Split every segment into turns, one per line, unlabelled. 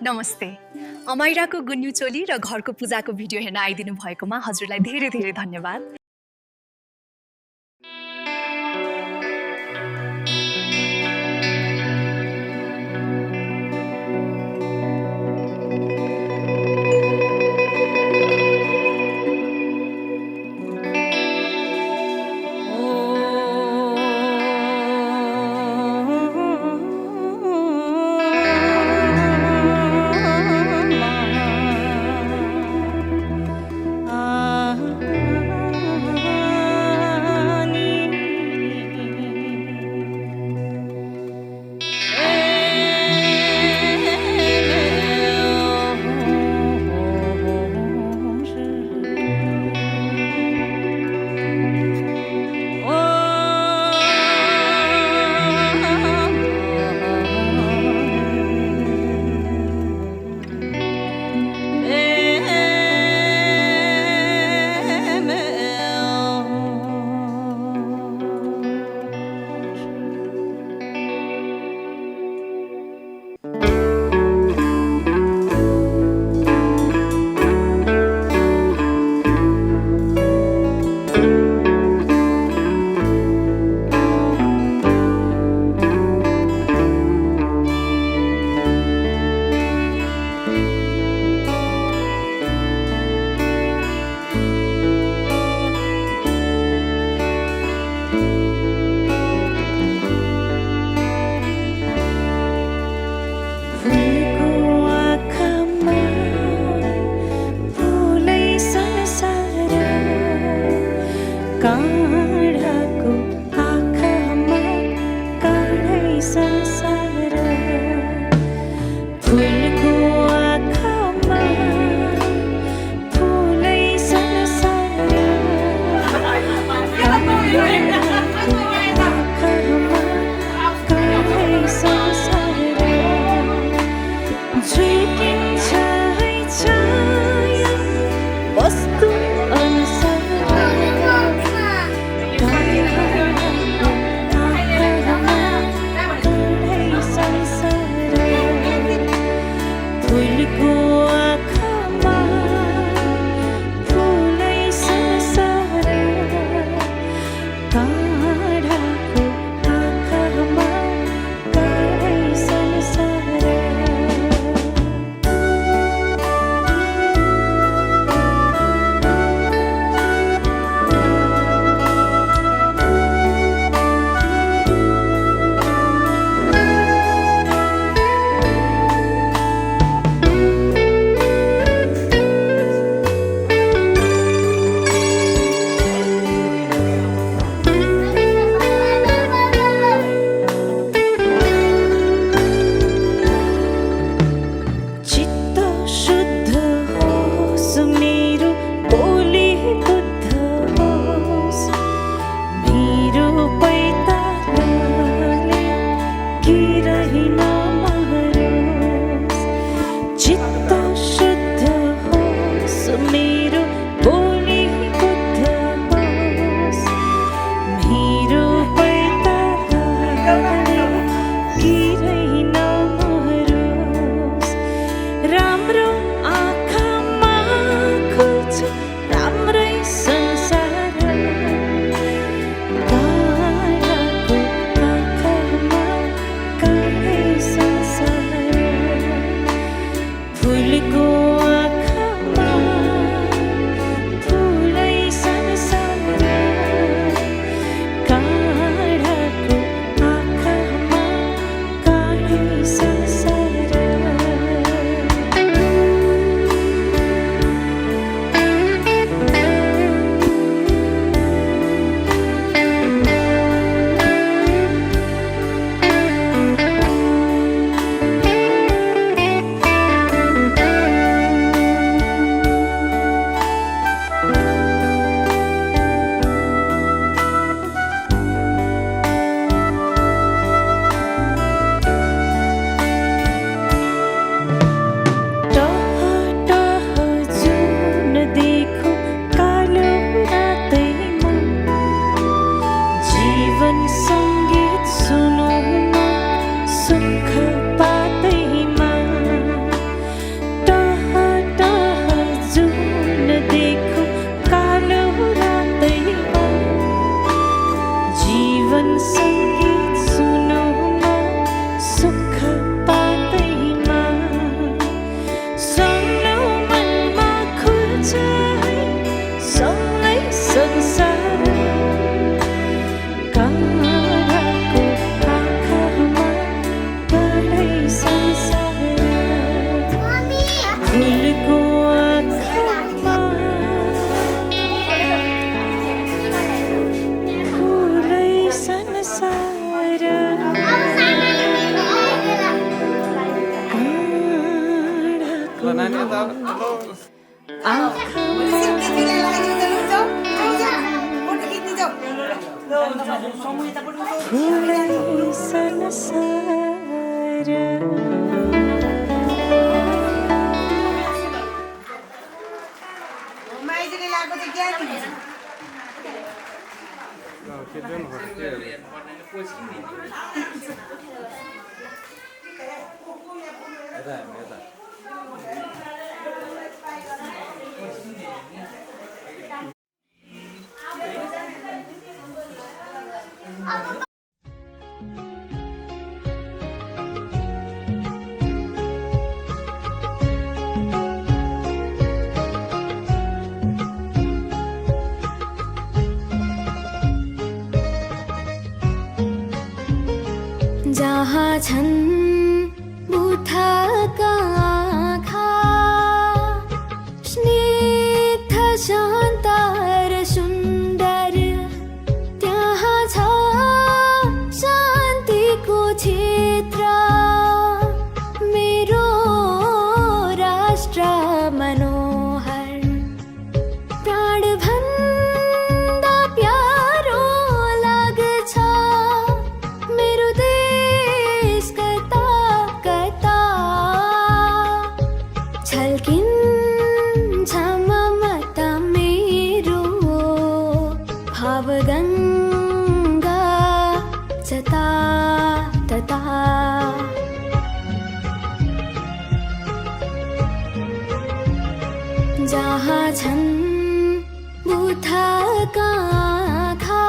नमस्ते। अमाइराको गुन्यु चोली र घरको पूजाको भिडियो हेर्न आइदिनु भएकोमा हजुरलाई धेरै धेरै धन्यवाद।
जहाँ छन् बुथका आँखा स्निग्ध शान्त र सुन्दर त्यहाँ छ शान्तिको क्षेत्र मेरो राष्ट्र मनोहर प्राणभन्दा प्यारो लाग्छ मेरो देश कता कता छल्किन्छ ममता मेरो भावगङ्गा जता तता जहाँ छन् बुथका आँखा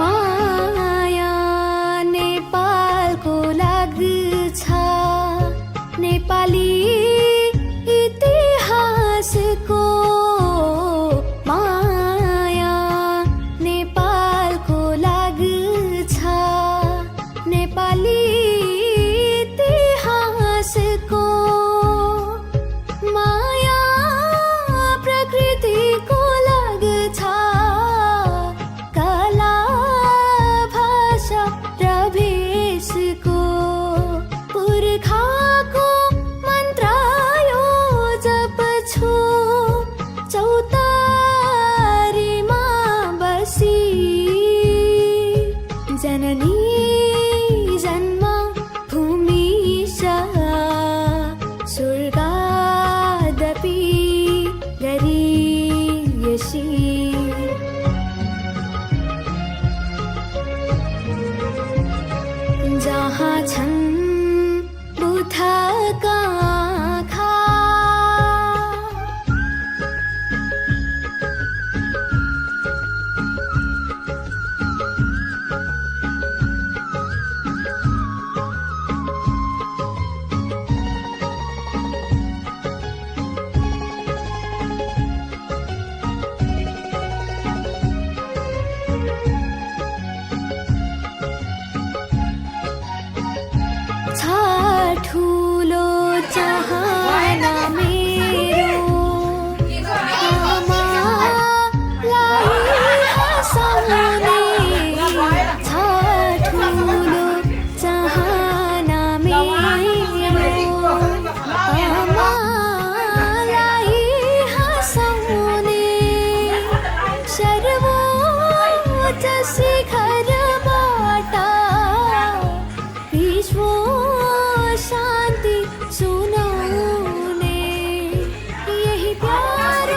माया नेपालको लाग्छ नेपाली इतिहासको माया नेपालको लाग्छ नेपाली इतिहासको माया प्रकृतिको लाग्छ कला भाषा र भेषको पुर्खाको मन्त्र यो जप्छु चौतारीमा बसी जननी जन्म भूमि स्वर्गादपि गरीयसी जहाँ छन् बुथका आँखा छ ठुलो चाहना मेरो आमालाई हँसाउने छ ठुलो चाहना मेरो आमालाई हँसाउने सर्वोच्च शिखरबाट विश्व शान्ति सुनाउने यही प्यार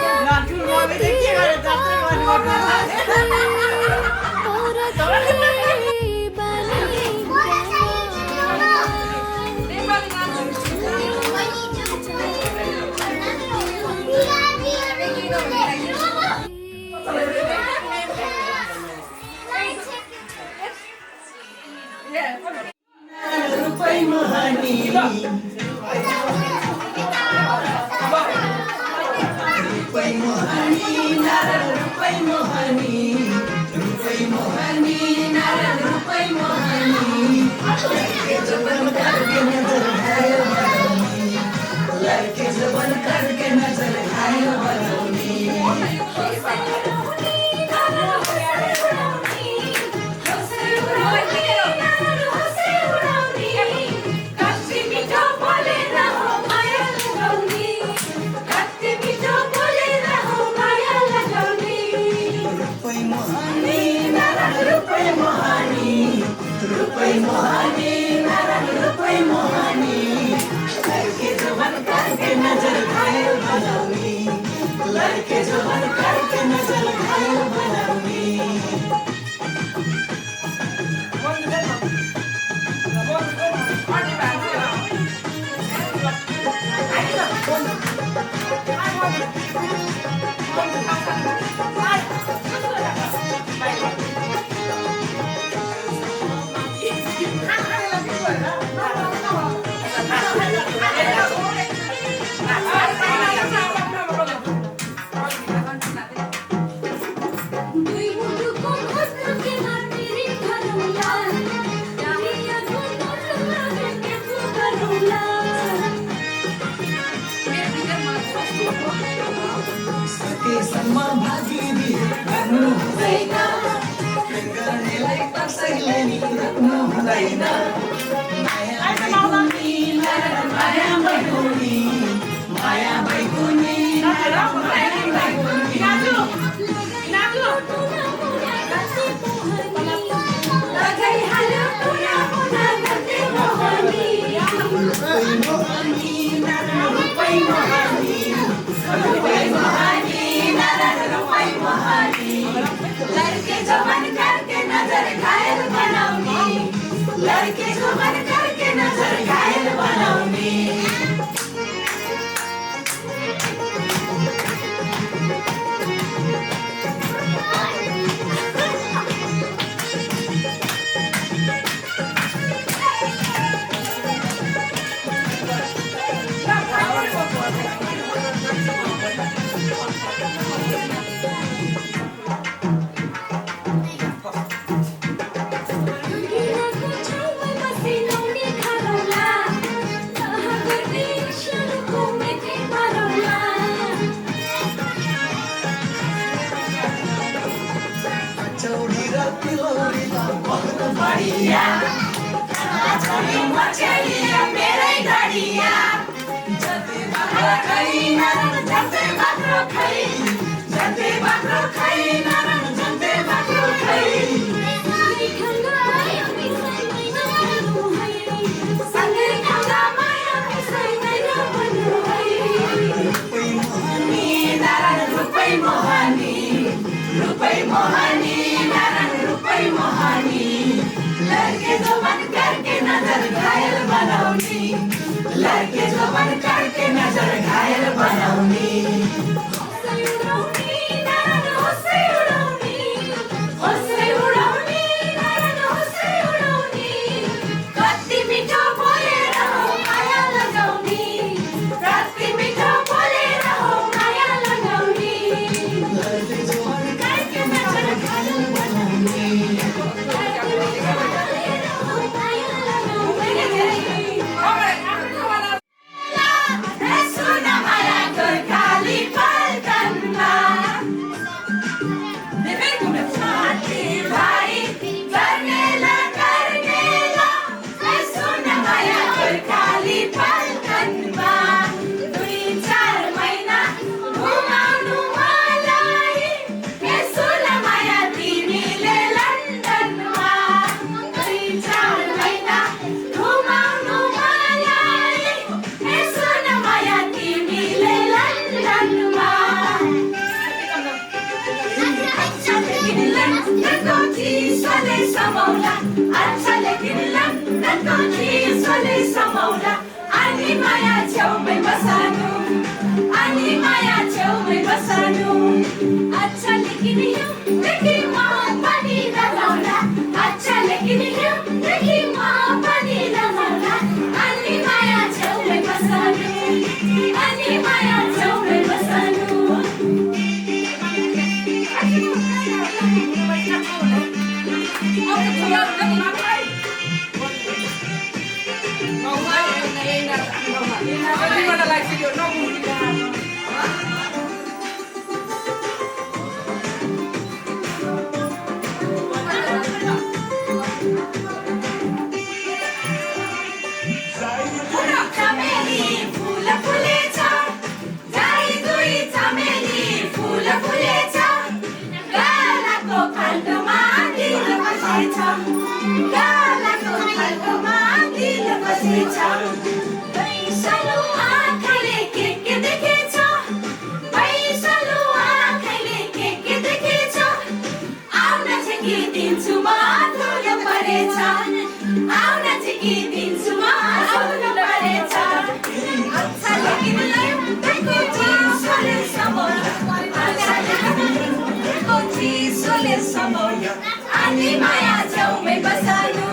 समाउनु अनि माया छेउमै बस्नु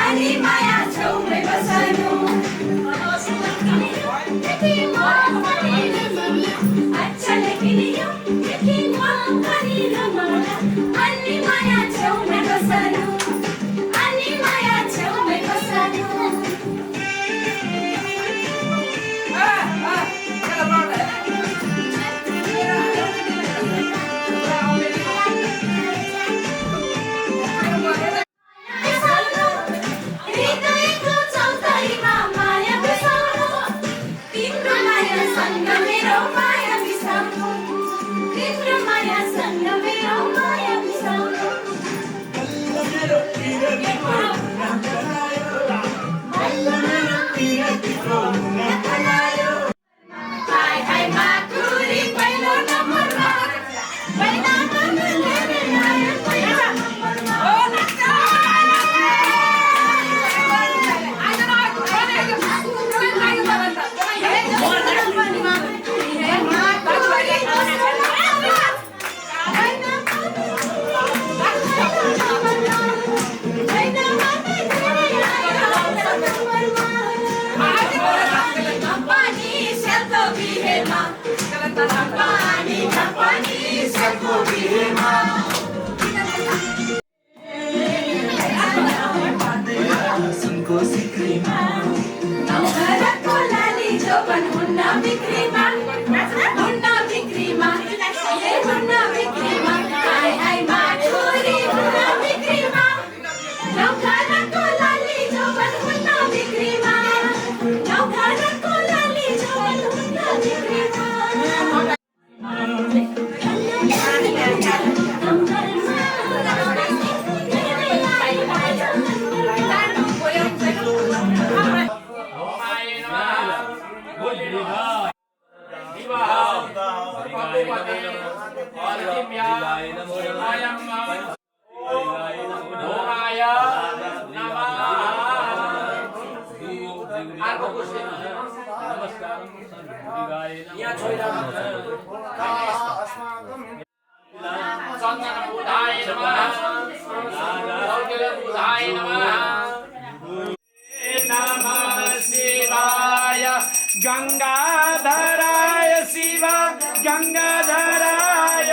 अनि माया छेउमै बस्नु अच्छा लेकिन यो लेकिन अनि रमाउनु अनि माया छेउमै बस्नु अनि माया छेउमै बस्नु हृदयको चौतारीमा माया बिसाउनु तिम्रो मायासँग मेरो माया बिसाउनु तिम्रो मायासँग मेरो माया बिसाउनु मेरो प्रियको मेरो प्रियको नखलायो हाय हाय माकुरी पहिलो नम्बरमा पहिला नम्बरमा पहिला नम्बरमा ओ नक्का
गंगाधराय शिव गंगाधराय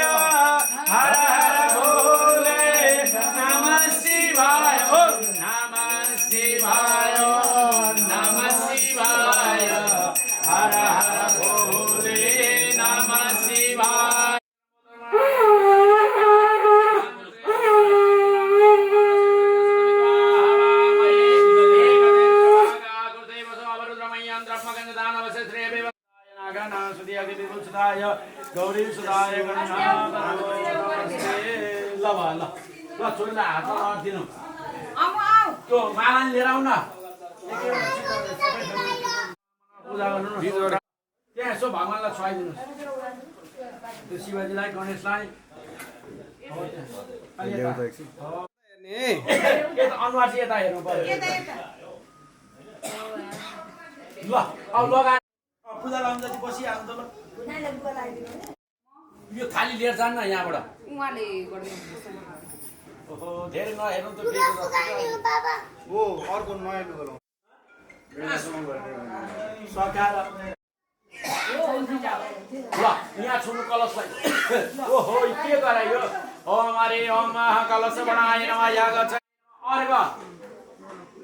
हर हर भोले नमः शिवाय ओम नमः शिवाय नमः शिवाय हर हर भोले नमः शिवाय गौरी सुधाय ल छोरीलाई हात दिनु त्यो माला लिएर आउन पूजा गर्नु त्यहाँ यसो भगवान्लाई छुवाइदिनुहोस् त्यो शिवजीलाई गणेशलाई अनुहार चाहिँ यता हेर्नु पर्यो ल अब लगा पूजा लाउनु जति बसिहाल्नु त ल यो थाली लिएर जान्न यहाँबाट
उहाँले गर्नु
ओहो धेरै नहेर्नु त
ओ अर्को नयाँ लुगा लाउँ
सकाएर ल यहाँ छुनु कलशलाई ओहो के गरायो ओम हरे ओम कलश बनाए नमः या गच्छ अरे बा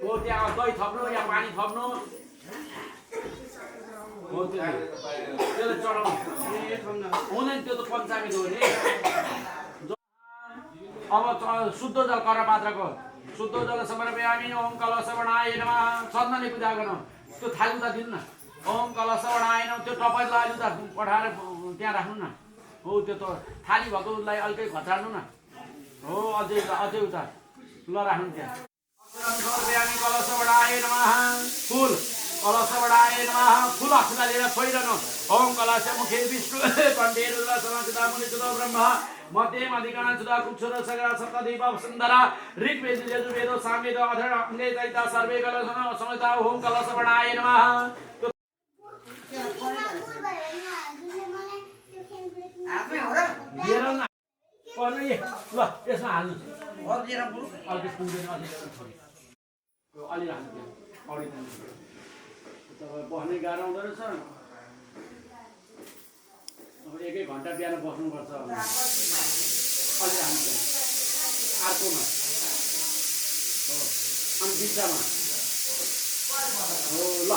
हो त्यहाँ दही थप्नु या पानी थप्नु हो त्यो चढाउनु हुँदैन त्यो त पञ्चामृत हो नि अब शुद्ध जल कर पात्रको शुद्ध जल समर्पयामि ओम कलश बनाए नमः चन्दनले पूजा गर्नु त्यो थाली उता दिनु न ओम कलश बनाए नमः त्यो टपाई लाजु त पठाएर त्यहाँ राख्नु न हो त्यो त थाली भएकोलाई अलिकति घचार्नु न हो अझै अझै उता ल राख्नु त्यहाँ समर्पयामि कलश बनाए नमः फुल कलश बनाए नमः फुल अक्षता लिएर छोइरहनु ओम कलश मुखे विष्णु कण्ठे रुद्र सनचिता मुनिचुत ब्रह्म मध्ये अधिकरण सुधा कुक्षुर सगरा सप्तदीप सुन्दरा ऋग्वेद यजुर्वेद सामवेद अथर्व अंगे चैता सर्वे कलश समता ओम कलश बनाए नमः पर्नु ए ल यसमा हाल्नु अलि पुग्दैन अलि अलि हाल्नु अडिँदैन तपाईँ बस्नै गाह्रो हुँदो रहेछ अब 1 घन्टा बिहान बस्नुपर्छ अलि हाल्नु अर्कोमा हो अनि बिचमा हो ल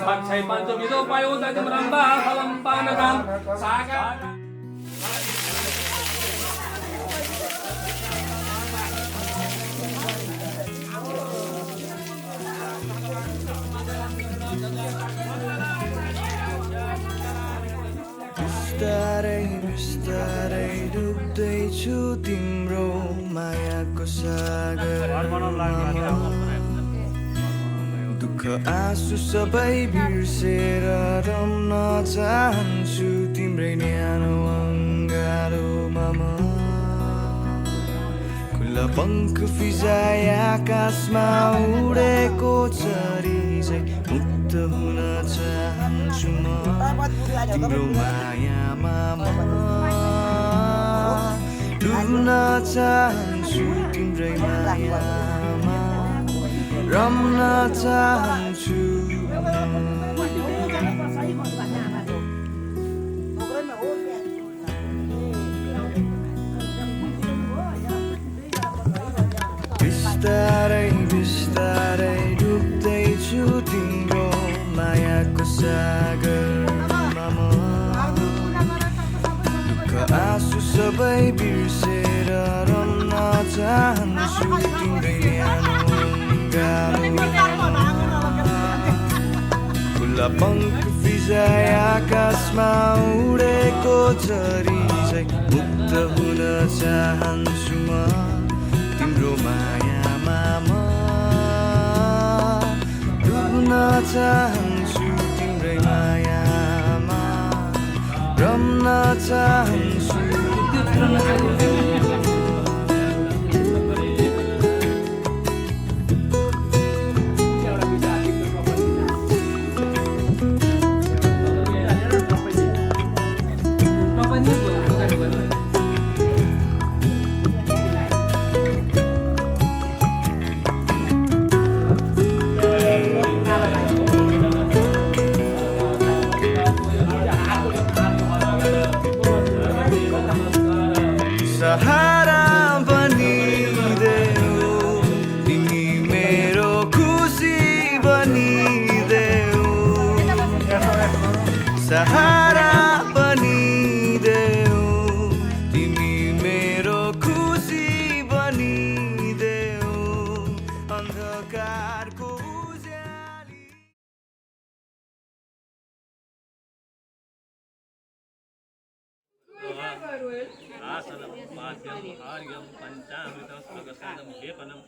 Pakshay panchamido payo dagam ramba phalam panagam saga.
बिस्तारै डुब्दैछु तिम्रो मायाको सागरमा दुःख दुःख आँसु सबै बिर्सेर रम्न चाहन्छु तिम्रै न्यानो अङ्गालोमा म खुल्ला पङ्ख फिजाए आकाशमा उडेको चरी झै मुक्त हुन चाहन्छु म तिम्रो मायामा म डुब्न चाहन्छु तिम्रै मायामा रम्न चाहन्छु बिस्तारै बिस्तारै डुब्दैछु तिम्रो मायाको सागरमा म दुःख आँसु सबै बिर्सेर रम्न चाहन्छु तिम्रै न्यानो खुल्ला पङ्ख फिजाए आकाशमा उडेको झरी झै मुक्त हुन चाहन्छु म तिम्रो मायामा म डुब्न चाहन्छु तिम्रै मायामा रम्न चाहन्छु सहारा बनिदेऊ तिमी मेरो खुसी बनिदेऊ सहारा बनिदेऊ तिमी मेरो खुसी बनिदेऊ अन्धकारको उज्याली
आसनं पाद्यं आर्यं पञ्चामृतं स्वगसादं लेपनं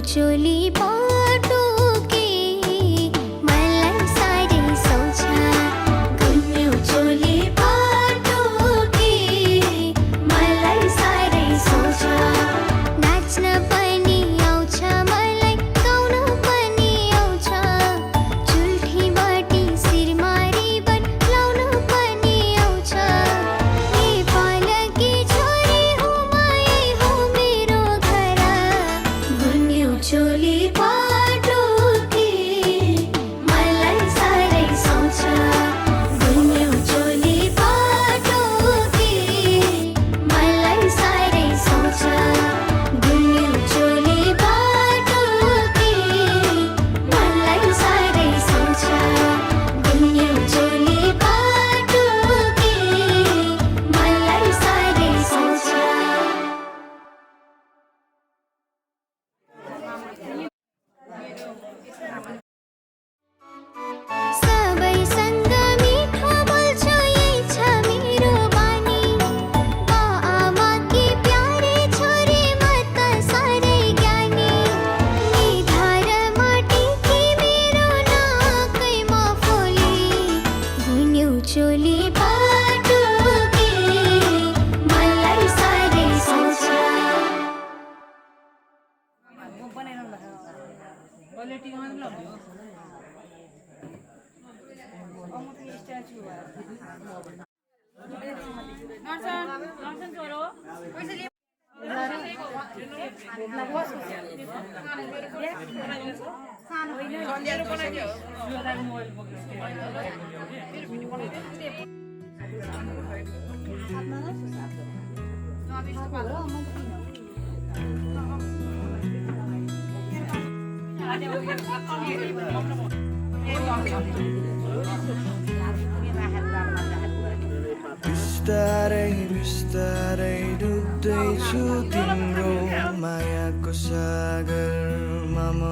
चोली बाटो के मलाई साह्रै सोच गुन्यौ चोली बाटो के मलाई साह्रै सोच नाच्न पनि आउँछ मलाई गाउन पनि आउँछ चुल्ठी बाटी शिरमा रिबन लाउन पनि आउँछ नेपालकी छोरी हो मायै हो मेरो घर गुन्यौ चोली बाटो के मलाई साह्रै सोच गुन्यौ चोली बाटो के मलाई साह्रै सोच गुन्यौ चोली बाटो के मलाई साह्रै सोच गुन्यौ चोली बाटो के मलाई साह्रै सोच सबैसँग मिठो बोल्छु यही छ मेरो बानी बाआमाकी प्यारी छोरी म त साह्रै ज्ञानी निधार माटीकी मेरो नाकैमा फोली गुन्यौ चोली बाटो के मलाई साह्रै सोच
बिस्तारै बिस्तारै डुब्दैछु तिम्रो मायाको सागरमा म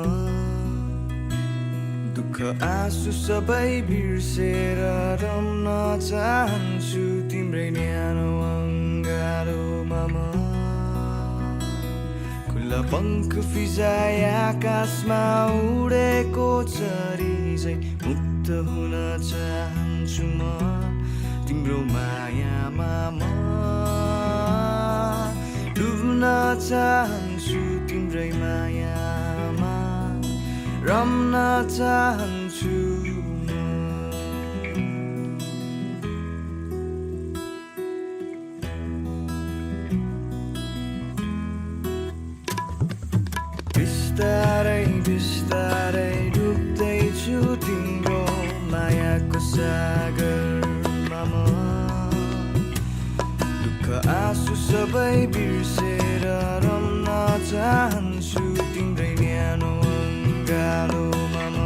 दुःख आँसु सबै बिर्सेर रम्न चाहन्छु तिम्रै न्यानो अङ्गालोमा म खुल्ला पङ्ख फिजाए आकाशमा उडेको चरी झैँ मुक्त हुन चाहन्छु म तिम्रो मायामा म डुब्न चाहन्छु तिम्रै मायामा रम्न चाहन्छु म बिस्तारै बिस्तारै डुब्दैछु तिम्रो मायाको सागरमा म दुःख आँसु सबै बिर्सेर रम्न चाहन्छु तिम्रै न्यानो अङ्गालोमा म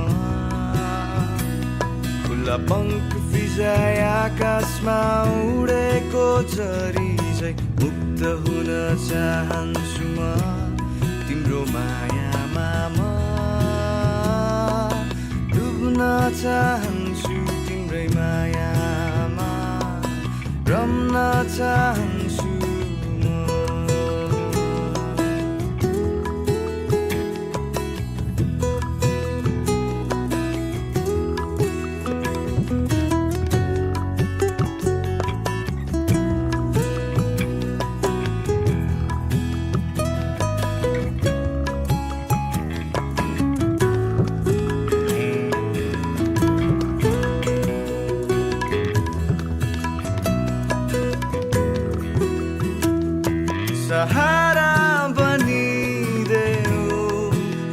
खुल्ला पङ्ख फिजाए आकाशमा उडेको चरी झैँ मुक्त हुन चाहन्छु म तिम्रो मायामा म डुब्न चाहन्छु तिम्रै मायामा रम्न चाहन्छु म सहारा बनिदेऊ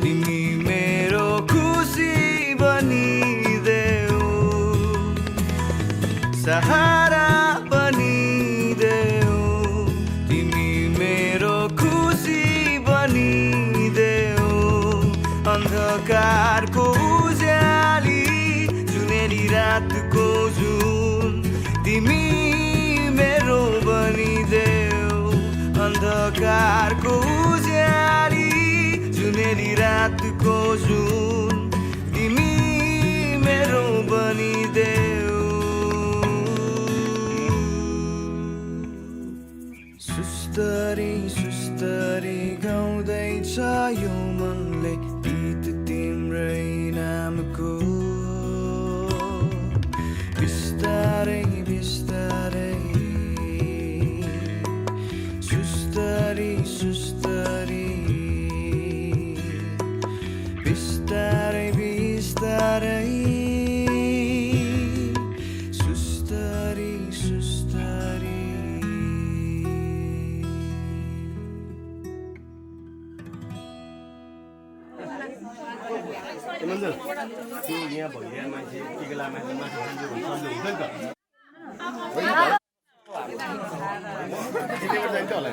तिमी मेरो खुसी बनिदेऊ सहारा बनिदेऊ तिमी मेरो खुसी बनिदेऊ अन्धकारको उज्याली जुनेली रातको जुन तिमी मेरो बनिदेऊ अन्धकारको उज्याली जुनेली रातको जुन तिमी मेरो बनिदेऊ सुस्तरी सुस्तरी गाउँदैछ यो मनले गीत तिम्रै नामको बिस्तारै बिस्तारै सुस्तरी सुस्तरी बिस्तारै बिस्तारै सुस्तरी सुस्तरी
मन्जर त्यो यहाँ भइरहेको मान्छे टिकेला मान्छे माछा खान्छ भने सन्जो हुन्छ नि त जान्छ होला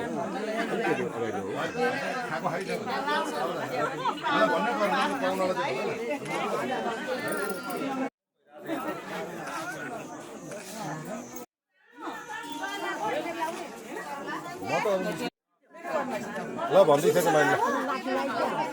खाएको खाइन्छ भन्नु पर्ने पाउनलाई ल भन्दैछ मान्छे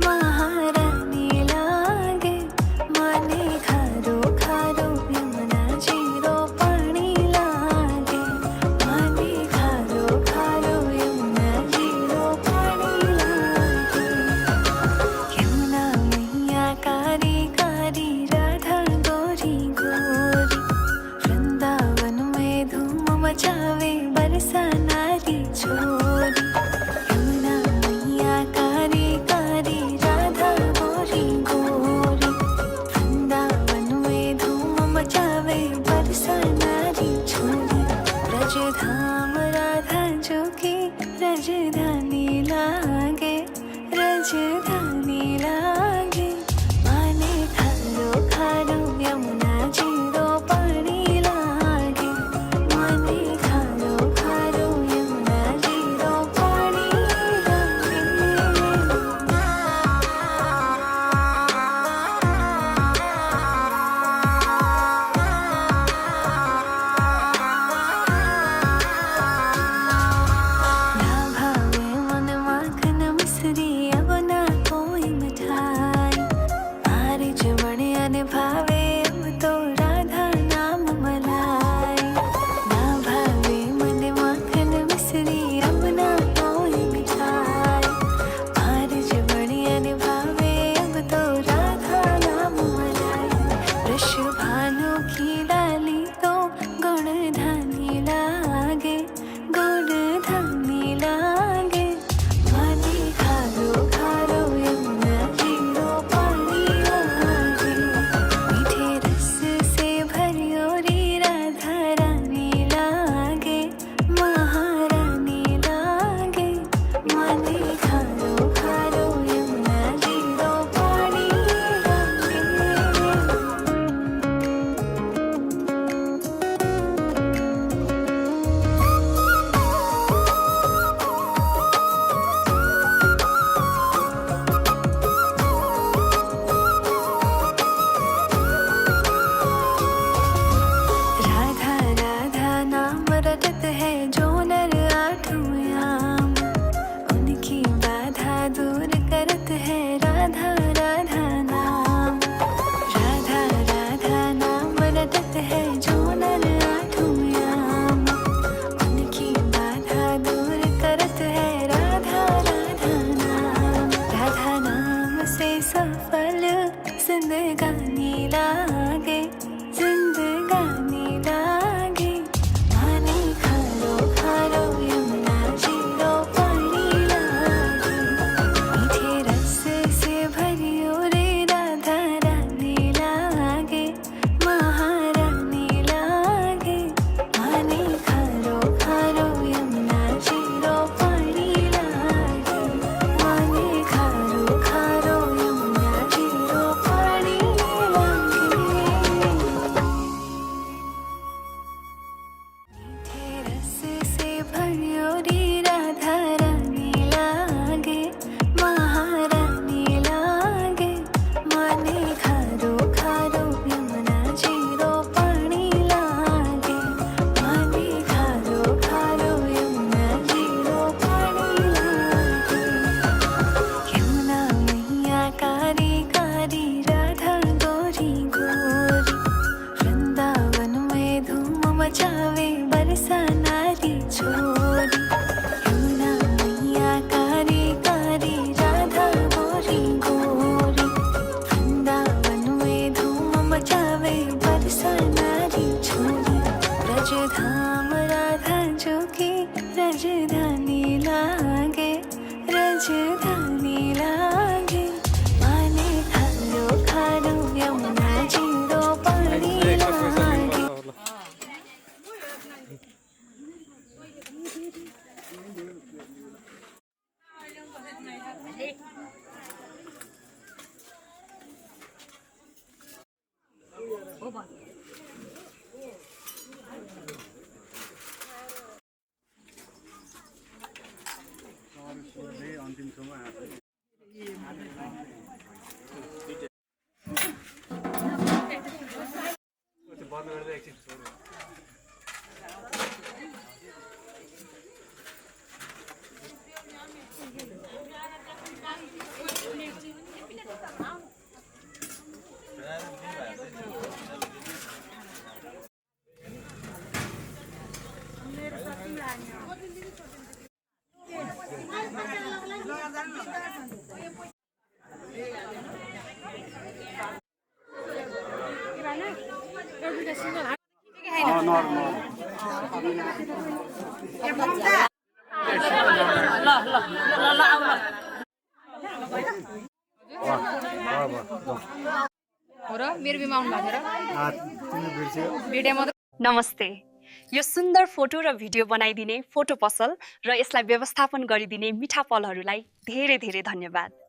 महारानी लागे माने
नमस्ते। यो सुन्दर फोटो र भिडियो बनाइदिने फोटो पसल र यसलाई व्यवस्थापन गरिदिने मिठा पलहरूलाई धेरै धेरै धन्यवाद।